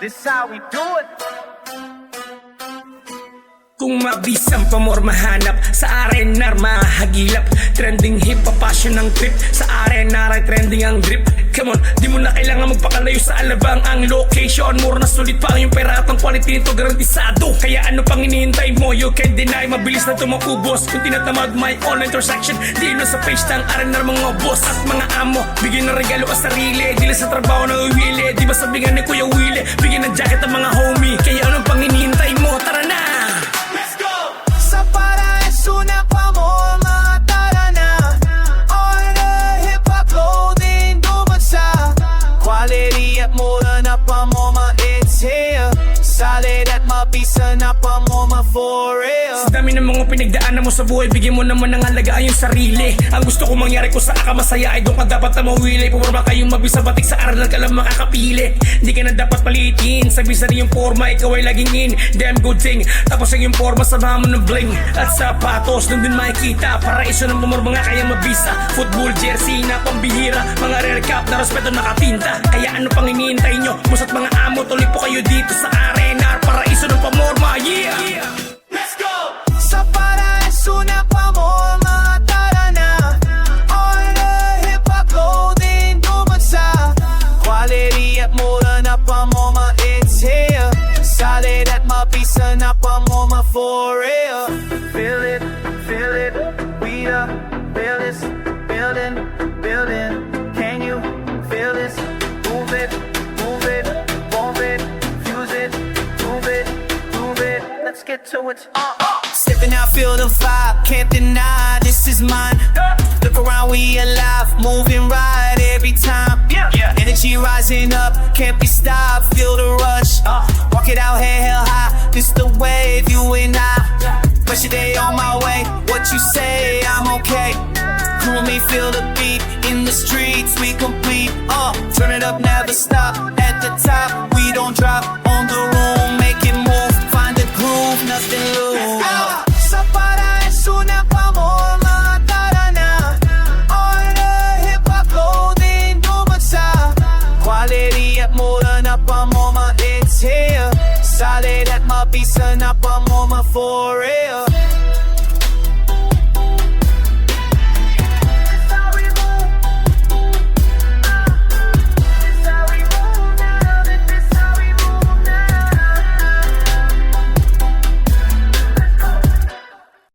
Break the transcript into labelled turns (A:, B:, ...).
A: This how we do it.
B: Kung mabisang pamor mahanap sa arenar mahagilap. Trending hip-hop, passion ng trip. Sa arenar ay trending ang drip. Come on, di mo na kailangan magpakalayo sa alabang ang location. Mura na sulit pa ang yung pera at ang quality nito garantisado. Kaya ano pang hinihintay mo? You can't deny, mabilis na tumakubos. Kung tinatamad my online transaction, di na sa page ng arenar mga boss at mga amo. Bigyan ng regalo ang sarili, di lang sa trabaho na uwili. Di ba sabihan ni Kuya Willie, bigyan ng jacket ang mga homie. Kaya ano pang hinihintay mo? Tara na!
A: Sa paraiso na pamor, mga tara na. On the hip-hop clothing, dumansa. Quality at mura na pamoma, it's here. Solid at mabisa na pamoma for real.
B: Sa dami ng mga pinagdaanan mo sa buhay, bigyan mo naman ng halaga ang iyong sarili. Ang gusto kong mangyari kung saan ka masaya ay doon ka dapat na mawili. Pumarma kayong mabisa batik sa aral ka lang makakapili. Di ka na dapat palitin, sabi sa iyong forma, ikaw ay laging in. Damn good thing, tapos ang iyong forma samahan mo ng bling. At sapatos, nung din makikita, paraiso ng pumorma nga kaya mabisa. Football jersey na pambihira, mga rare cup na respeto nakatinta. Kaya ano pang hinihintay nyo? Musa't mga amo, tuloy po kayo dito sa arena. Paraiso ng pamorma, yeah!
A: Let's go! Sa paraiso na pamor, mga tara na. On the hip-hop clothing, dumansa. Quality at mura na pamoma, it's here. Solid at mabisa na pamoma for real. Feel it, we up, feel this, building. Can you feel this? Move it, bomb it, fuse it, move it, let's get to it. Stepping out, feel the vibe, can't deny this is mine. Look around, we alive, moving right every time. Energy rising up, can't be stopped, feel the rush. Walk it out, head held high, this the wave, you and I. Pressure day on my way, what you say, I'm okay. Cool me, feel the beat, in the streets, we complete. Turn it up, never stop, at the top, we don't drop. On the room, make it move, find the groove, nothing lose. Sa paraiso na pamor, mga tara na. On the hip-hop clothing, dumansa. Quality at mura na pamoma, it's here. Solid at mabisa na pamoma for